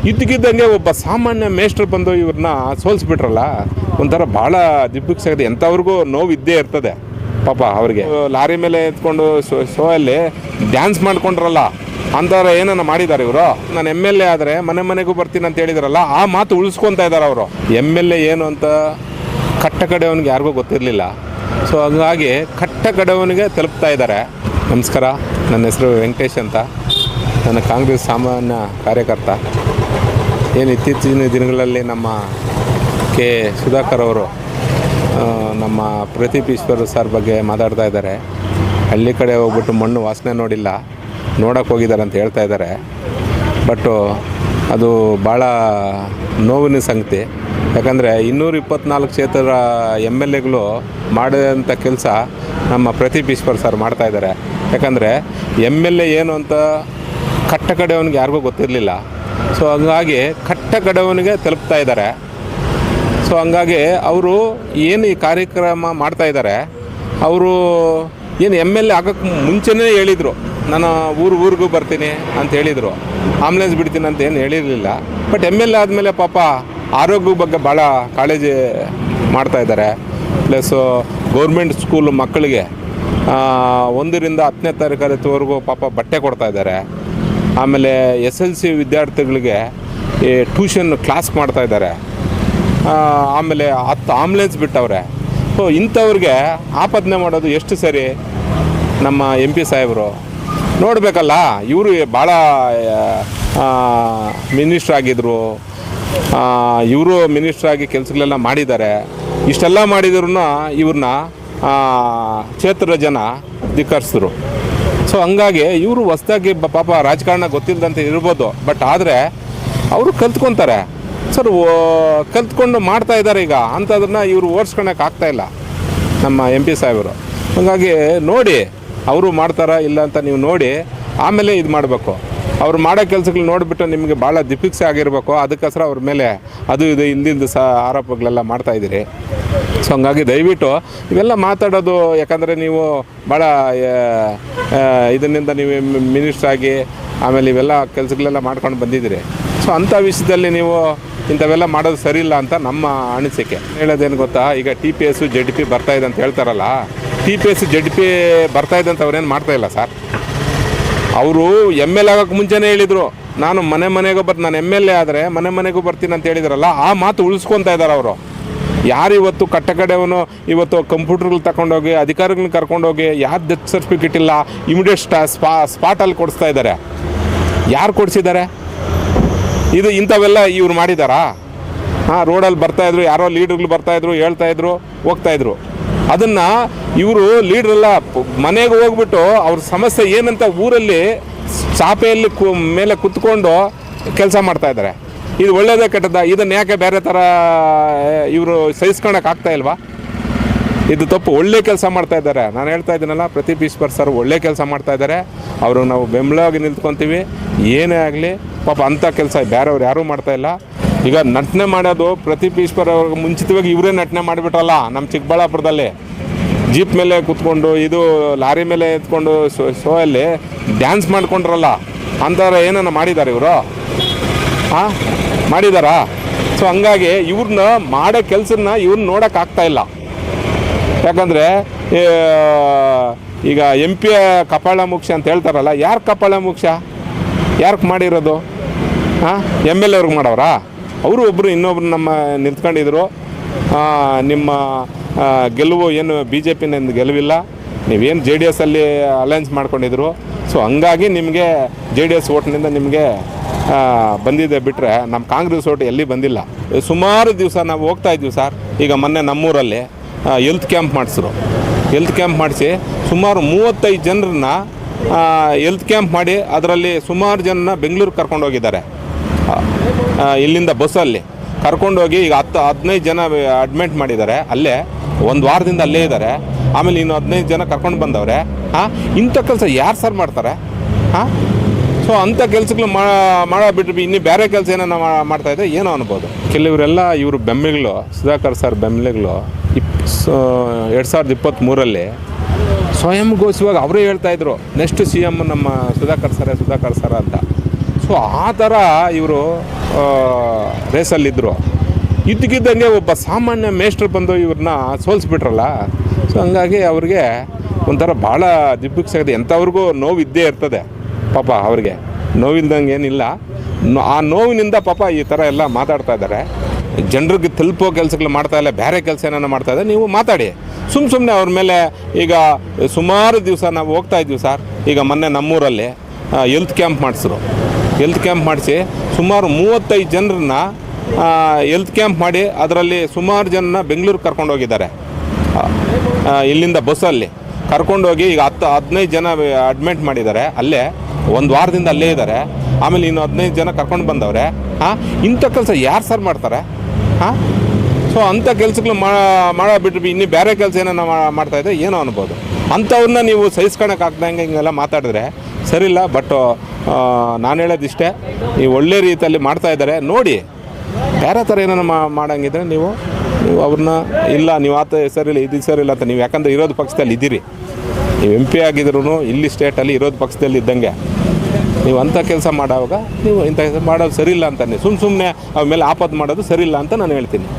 ಇದ್ದಕ್ಕಿದ್ದಂಗೆ ಒಬ್ಬ ಸಾಮಾನ್ಯ ಮೇಸ್ಟ್ರು ಬಂದು ಇವ್ರನ್ನ ಸೋಲಿಸ್ಬಿಟ್ರಲ್ಲ, ಒಂಥರ ಭಾಳ ದಿಬ್ಬಕ್ಸಾಗಿದೆ. ಎಂಥವ್ರಿಗೂ ನೋವು ಇದ್ದೇ ಇರ್ತದೆ ಪಾಪ ಅವ್ರಿಗೆ. ಲಾರಿ ಮೇಲೆ ಎತ್ಕೊಂಡು ಶೋ ಅಲ್ಲಿ ಡ್ಯಾನ್ಸ್ ಮಾಡ್ಕೊಂಡ್ರಲ್ಲ, ಅಂಥವ್ರು ಏನನ್ನ ಮಾಡಿದ್ದಾರೆ ಇವರು. ನಾನು ಎಮ್ ಎಲ್ ಎ ಆದರೆ ಮನೆ ಮನೆಗೂ ಬರ್ತೀನಿ ಅಂತ ಹೇಳಿದಾರಲ್ಲ, ಆ ಮಾತು ಉಳಿಸ್ಕೊತಾ ಇದ್ದಾರೆ ಅವರು. ಎಮ್ ಎಲ್ ಎ ಏನು ಅಂತ ಕಟ್ಟ ಕಡೆಯವನಿಗೆ ಯಾರಿಗೂ ಗೊತ್ತಿರಲಿಲ್ಲ. ಸೊ ಹಾಗಾಗಿ ಕಟ್ಟ ಕಡೆಯವನಿಗೆ ತಲುಪ್ತಾ ಇದ್ದಾರೆ. ನಮಸ್ಕಾರ, ನನ್ನ ಹೆಸರು ವೆಂಕಟೇಶ್ ಅಂತ. ನನ್ನ ಕಾಂಗ್ರೆಸ್ ಸಾಮಾನ್ಯ ಕಾರ್ಯಕರ್ತ. ಏನು ಇತ್ತೀಚಿನ ದಿನಗಳಲ್ಲಿ ನಮ್ಮ ಕೆ ಸುಧಾಕರ್ ಅವರು ನಮ್ಮ ಪ್ರದೀಪ್ ಈಶ್ವರ್ ಸರ್ ಬಗ್ಗೆ ಮಾತಾಡ್ತಾ ಇದ್ದಾರೆ. ಹಳ್ಳಿ ಕಡೆ ಹೋಗ್ಬಿಟ್ಟು ಮಣ್ಣು ವಾಸನೆ ನೋಡಿಲ್ಲ, ನೋಡೋಕ್ಕೆ ಹೋಗಿದ್ದಾರೆ ಅಂತ ಹೇಳ್ತಾ ಇದ್ದಾರೆ. ಬಟ್ಟು ಅದು ಭಾಳ ನೋವಿನ ಸಂಗತಿ. ಯಾಕಂದರೆ 224 ಕ್ಷೇತ್ರದ ಎಮ್ ಎಲ್ ಎಗಳು ಮಾಡಿದಂಥ ಕೆಲಸ ನಮ್ಮ ಪ್ರದೀಪ್ ಈಶ್ವರ್ ಸರ್ ಮಾಡ್ತಾಯಿದ್ದಾರೆ. ಯಾಕಂದರೆ ಎಮ್ ಎಲ್ ಎ ಏನು ಅಂತ ಕಟ್ಟ ಕಡೆಯವನಿಗೆ ಯಾರಿಗೂ ಗೊತ್ತಿರಲಿಲ್ಲ. ಸೊ ಹಂಗಾಗಿ ಕಟ್ಟ ಕಡೆಯವನಿಗೆ ತಲುಪ್ತಾ ಇದ್ದಾರೆ. ಸೊ ಹಂಗಾಗಿ ಅವರು ಏನು ಈ ಕಾರ್ಯಕ್ರಮ ಮಾಡ್ತಾಯಿದ್ದಾರೆ, ಅವರು ಏನು ಎಮ್ ಎಲ್ ಎ ಆಗೋಕ್ಕೆ ಮುಂಚೆನೇ ಹೇಳಿದರು, ನಾನು ಊರಿಗೂ ಬರ್ತೀನಿ ಅಂತ ಹೇಳಿದರು, ಆಂಬುಲೆನ್ಸ್ ಬಿಡ್ತೀನಿ ಅಂತ ಏನು ಹೇಳಿರಲಿಲ್ಲ. ಬಟ್ ಎಮ್ ಎಲ್ ಎ ಆದಮೇಲೆ ಪಾಪ ಆರೋಗ್ಯದ ಬಗ್ಗೆ ಭಾಳ ಕಾಳಜಿ ಮಾಡ್ತಾಯಿದ್ದಾರೆ. ಪ್ಲಸ್ಸು ಗೌರ್ಮೆಂಟ್ ಸ್ಕೂಲು ಮಕ್ಕಳಿಗೆ 1ರಿಂದ 10ನೇ ತರಗತಿವರೆಗೂ ಪಾಪ ಬಟ್ಟೆ ಕೊಡ್ತಾಯಿದ್ದಾರೆ. ಆಮೇಲೆ SLC ವಿದ್ಯಾರ್ಥಿಗಳಿಗೆ ಈ ಟ್ಯೂಷನ್ ಕ್ಲಾಸ್ ಮಾಡ್ತಾಯಿದ್ದಾರೆ. ಆಮೇಲೆ 10 ಆಂಬುಲೆನ್ಸ್ ಬಿಟ್ಟವ್ರೆ. ಸೊ ಇಂಥವ್ರಿಗೆ ಆಪಾದನೆ ಮಾಡೋದು ಎಷ್ಟು ಸರಿ? ನಮ್ಮ MP ಸಾಹೇಬರು ನೋಡಬೇಕಲ್ಲ. ಇವರು ಭಾಳ ಮಿನಿಸ್ಟ್ರಾಗಿದ್ದರು, ಇವರು ಮಿನಿಸ್ಟ್ರಾಗಿ ಕೆಲಸಗಳೆಲ್ಲ ಮಾಡಿದ್ದಾರೆ. ಇಷ್ಟೆಲ್ಲ ಮಾಡಿದ್ರು ಇವ್ರನ್ನ ಕ್ಷೇತ್ರದ ಜನ ಧಿಕ್ಕರಿಸಿದ್ರು. ಸೊ ಹಂಗಾಗಿ ಇವರು ಹೊಸ್ದಾಗಿ ಪಾಪ ರಾಜಕಾರಣ ಗೊತ್ತಿಲ್ಲದಂತೆ ಇರ್ಬೋದು. ಬಟ್ ಆದರೆ ಅವರು ಕಲ್ತ್ಕೊತಾರೆ ಸರ್, ಕಲ್ತ್ಕೊಂಡು ಮಾಡ್ತಾಯಿದ್ದಾರೆ ಈಗ. ಅಂಥದನ್ನು ಇವರು ಓಡಿಸ್ಕೊಳಕ್ಕೆ ಆಗ್ತಾಯಿಲ್ಲ ನಮ್ಮ MP ಸಾಹೇಬರು. ಹಾಗಾಗಿ ನೋಡಿ, ಅವರು ಮಾಡ್ತಾರಾ ಇಲ್ಲ ಅಂತ ನೀವು ನೋಡಿ ಆಮೇಲೆ ಇದು ಮಾಡಬೇಕು. ಅವ್ರು ಮಾಡೋ ಕೆಲಸಗಳು ನೋಡಿಬಿಟ್ಟು ನಿಮಗೆ ಭಾಳ ದಿಪಿಕ್ಸೆ ಆಗಿರಬೇಕು. ಅದಕ್ಕೋಸ್ಕರ ಅವ್ರ ಮೇಲೆ ಅದು ಇದು ಹಿಂದಿದ್ದು ಆರೋಪಗಳೆಲ್ಲ ಮಾಡ್ತಾಯಿದ್ದೀರಿ. ಸೊ ಹಂಗಾಗಿ ದಯವಿಟ್ಟು ಇವೆಲ್ಲ ಮಾತಾಡೋದು, ಯಾಕಂದರೆ ನೀವು ಭಾಳ ಇದರಿಂದ ನೀವು ಮಿನಿಸ್ಟ್ರಾಗಿ ಆಮೇಲೆ ಇವೆಲ್ಲ ಕೆಲಸಗಳೆಲ್ಲ ಮಾಡ್ಕೊಂಡು ಬಂದಿದ್ದೀರಿ. ಸೊ ಅಂಥ ವಿಷಯದಲ್ಲಿ ನೀವು ಇಂಥವೆಲ್ಲ ಮಾಡೋದು ಸರಿಯಿಲ್ಲ ಅಂತ ನಮ್ಮ ಅನಿಸಿಕೆ. ಹೇಳೋದೇನು ಗೊತ್ತಾ, ಈಗ TPS ZP ಬರ್ತಾಯಿದೆ ಅಂತ ಹೇಳ್ತಾರಲ್ಲ, TPS ZP ಬರ್ತಾಯಿದೆ ಅಂತ ಅವ್ರೇನು ಮಾಡ್ತಾಯಿಲ್ಲ ಸರ್. ಅವರು ML ಆಗೋಕ್ಕೆ ಮುಂಚೆನೇ ಹೇಳಿದರು, ನಾನು ನಾನು ML ಆದರೆ ಮನೆ ಮನೆಗೂ ಬರ್ತೀನಿ ಅಂತ ಹೇಳಿದಾರಲ್ಲ, ಆ ಮಾತು ಉಳಿಸ್ಕೊತಾ ಇದ್ದಾರೆ ಅವರು. ಯಾರು ಇವತ್ತು ಕಟ್ಟ ಕಡೆಯವನು ಇವತ್ತು ಕಂಪ್ಯೂಟರ್ಗಳು ತಗೊಂಡೋಗಿ ಅಧಿಕಾರಿಗಳನ್ನ ಕರ್ಕೊಂಡೋಗಿ ಯಾರು ಡೆತ್ ಸರ್ಟಿಫಿಕೇಟ್ ಇಲ್ಲ ಇಮಿಡಿಯೇಟ್ ಸ್ಪಾಟಲ್ಲಿ ಕೊಡಿಸ್ತಾ ಇದ್ದಾರೆ. ಯಾರು ಕೊಡಿಸಿದ್ದಾರೆ? ಇದು ಇಂಥವೆಲ್ಲ ಇವ್ರು ಮಾಡಿದಾರಾ? ರೋಡಲ್ಲಿ ಬರ್ತಾಯಿದ್ರು, ಯಾರೋ ಲೀಡರ್ಗಳು ಬರ್ತಾಯಿದ್ರು, ಹೇಳ್ತಾಯಿದ್ರು, ಹೋಗ್ತಾಯಿದ್ರು. ಅದನ್ನು ಇವರು ಲೀಡ್ರೆಲ್ಲ ಮನೆಗೆ ಹೋಗ್ಬಿಟ್ಟು ಅವ್ರ ಸಮಸ್ಯೆ ಏನಂತ ಊರಲ್ಲಿ ಚಾಪೆಯಲ್ಲಿ ಮೇಲೆ ಕುತ್ಕೊಂಡು ಕೆಲಸ ಮಾಡ್ತಾಯಿದ್ದಾರೆ. ಇದು ಒಳ್ಳೆಯದೇ ಕೆಟ್ಟದ? ಇದನ್ನು ಯಾಕೆ ಬೇರೆ ಥರ ಇವರು ಸಹಿಸ್ಕೊಳಕ್ಕೆ ಆಗ್ತಾ ಇಲ್ವಾ? ಇದು ತಪ್ಪು. ಒಳ್ಳೆ ಕೆಲಸ ಮಾಡ್ತಾಯಿದ್ದಾರೆ. ನಾನು ಹೇಳ್ತಾ ಇದ್ದೀನಲ್ಲ, ಪ್ರದೀಪ್ ಈಶ್ವರ್ ಸರ್ ಒಳ್ಳೆ ಕೆಲಸ ಮಾಡ್ತಾಯಿದ್ದಾರೆ. ಅವರು ನಾವು ಬೆಂಬಲವಾಗಿ ನಿಂತ್ಕೊತೀವಿ. ಏನೇ ಆಗಲಿ ಪಾಪ ಅಂಥ ಕೆಲಸ ಬೇರೆಯವ್ರು ಯಾರೂ ಮಾಡ್ತಾಯಿಲ್ಲ. ಈಗ ನಟನೆ ಮಾಡೋದು ಪ್ರದೀಪ್ ಈಶ್ವರ್ ಅವ್ರಿಗೆ ಮುಂಚಿತವಾಗಿ ಇವರೇ ನಟನೆ ಮಾಡಿಬಿಟ್ರಲ್ಲ. ನಮ್ಮ ಚಿಕ್ಕಬಳ್ಳಾಪುರದಲ್ಲಿ ಜೀಪ್ ಮೇಲೆ ಕೂತ್ಕೊಂಡು ಇದು ಲಾರಿ ಮೇಲೆ ಎತ್ಕೊಂಡು ಶೋ ಅಲ್ಲಿ ಡ್ಯಾನ್ಸ್ ಮಾಡ್ಕೊಂಡ್ರಲ್ಲ, ಅಂಥವ್ರು ಏನನ್ನ ಮಾಡಿದ್ದಾರೆ ಇವರು? ಮಾಡಿದಾರಾ? ಸೊ ಹಂಗಾಗಿ ಇವ್ರನ್ನ ಮಾಡೋ ಕೆಲಸನ ಇವ್ರನ್ನ ನೋಡೋಕ್ಕಾಗ್ತಾಯಿಲ್ಲ. ಯಾಕಂದರೆ ಈಗ MP ಕಪಾಳ ಮೋಕ್ಷ ಅಂತ ಹೇಳ್ತಾರಲ್ಲ, ಯಾರು ಕಪಾಳ ಮೋಕ್ಷ? ಯಾರಿಗೆ ಮಾಡಿರೋದು? ML ಅವ್ರಿಗೆ ಮಾಡವ್ರಾ? ಅವರು ಒಬ್ಬರು ಇನ್ನೊಬ್ರು ನಮ್ಮ ನಿಂತ್ಕೊಂಡಿದ್ರು. ನಿಮ್ಮ ಗೆಲುವು ಏನು BJPನಿಂದ ಗೆಲುವಿಲ್ಲ, ನೀವೇನು JDS ಅಲ್ಲಿ ಅಲೈನ್ಸ್ ಮಾಡ್ಕೊಂಡಿದ್ರು. ಸೊ ಹಂಗಾಗಿ ನಿಮಗೆ JDS ಓಟ್ನಿಂದ ನಿಮಗೆ ಬಂದಿದೆ ಬಿಟ್ಟರೆ ನಮ್ಮ ಕಾಂಗ್ರೆಸ್ ಓಟ್ ಎಲ್ಲಿ ಬಂದಿಲ್ಲ. ಸುಮಾರು ದಿವಸ ನಾವು ಹೋಗ್ತಾ ಇದ್ವಿ ಸರ್. ಈಗ ಮೊನ್ನೆ ನಮ್ಮೂರಲ್ಲಿ ಹೆಲ್ತ್ ಕ್ಯಾಂಪ್ ಮಾಡಿಸಿದ್ರು. ಹೆಲ್ತ್ ಕ್ಯಾಂಪ್ ಮಾಡಿಸಿ ಸುಮಾರು 35 ಜನರನ್ನ ಹೆಲ್ತ್ ಕ್ಯಾಂಪ್ ಮಾಡಿ ಅದರಲ್ಲಿ ಸುಮಾರು ಜನನ ಬೆಂಗಳೂರಿಗೆ ಕರ್ಕೊಂಡೋಗಿದ್ದಾರೆ. ಇಲ್ಲಿಂದ ಬಸ್ಸಲ್ಲಿ ಕರ್ಕೊಂಡೋಗಿ ಈಗ 10-15 ಜನ ಅಡ್ಮಿಟ್ ಮಾಡಿದ್ದಾರೆ. ಅಲ್ಲೇ 1 ವಾರದಿಂದ ಅಲ್ಲೇ ಇದ್ದಾರೆ. ಆಮೇಲೆ ಇನ್ನು 15 ಜನ ಕರ್ಕೊಂಡು ಬಂದವ್ರೆ. ಇಂಥ ಕೆಲಸ ಯಾರು ಸರ್ ಮಾಡ್ತಾರೆ? ಸೊ ಅಂಥ ಕೆಲಸಗಳು ಮಾಡೋಬಿಟ್ಟು ಇನ್ನೂ ಬೇರೆ ಕೆಲಸ ಏನೋ ಮಾಡ್ತಾಯಿದ್ದೆ ಏನೋ ಅನ್ಬೋದು. ಕೆಲವರೆಲ್ಲ ಇವರು ಬೆಂಬಲಿಗಳು, ಸುಧಾಕರ್ ಸರ್ ಬೆಂಬಲಿಗಳು 2023 ಸ್ವಯಂ ಘೋಷಿಸುವಾಗ ಅವರೇ ಹೇಳ್ತಾಯಿದ್ರು, ನೆಕ್ಸ್ಟ್ CM ನಮ್ಮ ಸುಧಾಕರ್ ಸರ ಅಂತ. ಸೊ ಆ ಥರ ಇವರು ರೇಸಲ್ಲಿದ್ದರು. ಇದ್ದಕ್ಕಿದ್ದಂಗೆ ಒಬ್ಬ ಸಾಮಾನ್ಯ ಮೇಷ್ಟ್ರು ಬಂದು ಇವ್ರನ್ನ ಸೋಲಿಸ್ಬಿಟ್ರಲ್ಲ. ಸೊ ಹಂಗಾಗಿ ಅವ್ರಿಗೆ ಒಂಥರ ಭಾಳ ದಿಬ್ಬಕ್ಸಾಗಿದೆ. ಎಂಥವ್ರಿಗೂ ನೋವು ಇದ್ದೇ ಇರ್ತದೆ ಪಾಪ. ಅವ್ರಿಗೆ ನೋವಿಲ್ದಂಗೆ ಏನಿಲ್ಲ. ಆ ನೋವಿನಿಂದ ಪಾಪ ಈ ಥರ ಎಲ್ಲ ಮಾತಾಡ್ತಾ ಇದ್ದಾರೆ. ಜನರಿಗೆ ತಲುಪೋ ಕೆಲಸಗಳು ಮಾಡ್ತಾಯಿಲ್ಲ, ಬೇರೆ ಕೆಲಸ ಏನಾರು ಮಾಡ್ತಾಯಿದ್ದಾರೆ. ನೀವು ಮಾತಾಡಿ ಸುಮ್ಮನೆ ಅವ್ರ ಮೇಲೆ. ಈಗ ಸುಮಾರು ದಿವಸ ನಾವು ಹೋಗ್ತಾ ಇದ್ವಿ ಸರ್. ಈಗ ಮೊನ್ನೆ ನಮ್ಮೂರಲ್ಲಿ ಹೆಲ್ತ್ ಕ್ಯಾಂಪ್ ಮಾಡಿಸಿದ್ರು. ಹೆಲ್ತ್ ಕ್ಯಾಂಪ್ ಮಾಡಿಸಿ ಸುಮಾರು 35 ಜನರನ್ನ ಹೆಲ್ತ್ ಕ್ಯಾಂಪ್ ಮಾಡಿ ಅದರಲ್ಲಿ ಸುಮಾರು ಜನನ ಬೆಂಗಳೂರಿಗೆ ಕರ್ಕೊಂಡೋಗಿದ್ದಾರೆ. ಇಲ್ಲಿಂದ ಬಸ್ಸಲ್ಲಿ ಕರ್ಕೊಂಡೋಗಿ ಈಗ 10-15 ಜನ ಅಡ್ಮಿಟ್ ಮಾಡಿದ್ದಾರೆ. ಅಲ್ಲೇ ಒಂದು ವಾರದಿಂದ ಅಲ್ಲೇ ಇದ್ದಾರೆ. ಆಮೇಲೆ ಇನ್ನು 15 ಜನ ಕರ್ಕೊಂಡು ಬಂದವ್ರೆ. ಇಂಥ ಕೆಲಸ ಯಾರು ಸರ್ ಮಾಡ್ತಾರೆ? ಸೊ ಅಂಥ ಕೆಲಸಗಳು ಮಾಡಬಿಟ್ಟು ಇನ್ನೂ ಬೇರೆ ಕೆಲಸ ಏನೋ ಮಾಡ್ತಾಯಿದ್ರೆ ಏನೋ ಅನ್ಬೋದು. ಅಂಥವ್ರನ್ನ ನೀವು ಸಹಿಸ್ಕೊಳಕ್ಕಾಗ್ದಂಗೆ ಹಿಂಗೆಲ್ಲ ಮಾತಾಡಿದ್ರೆ ಸರಿಯಿಲ್ಲ. ಬಟ್ ನಾನು ಹೇಳೋದಿಷ್ಟೇ, ನೀವು ಒಳ್ಳೆ ರೀತಿಯಲ್ಲಿ ಮಾಡ್ತಾಯಿದ್ದಾರೆ ನೋಡಿ. ಬೇರೆ ಥರ ಏನಾರು ಮಾಡೋಂಗಿದ್ರೆ ನೀವು ಅವ್ರನ್ನ ಇಲ್ಲ ನೀವು ಸರಿಯಿಲ್ಲ ಇದು ಸರಿಯಿಲ್ಲ ಅಂತ ನೀವು, ಯಾಕಂದರೆ ಇರೋದು ಪಕ್ಷದಲ್ಲಿ ಇದ್ದೀರಿ. ನೀವು MP ಆಗಿದ್ರು ಇಲ್ಲಿ ಸ್ಟೇಟಲ್ಲಿ ಇರೋದು ಪಕ್ಷದಲ್ಲಿ ಇದ್ದಂಗೆ ನೀವು ಅಂಥ ಕೆಲಸ ಮಾಡೋವಾಗ ನೀವು ಇಂಥ ಕೆಲಸ ಮಾಡೋದು ಸರಿಯಿಲ್ಲ ಅಂತ ಸುಮ್ಮನೆ ಅವ್ರ ಮೇಲೆ ಆಪತ್ತು ಮಾಡೋದು ಸರಿಯಿಲ್ಲ ಅಂತ ನಾನು ಹೇಳ್ತೀನಿ.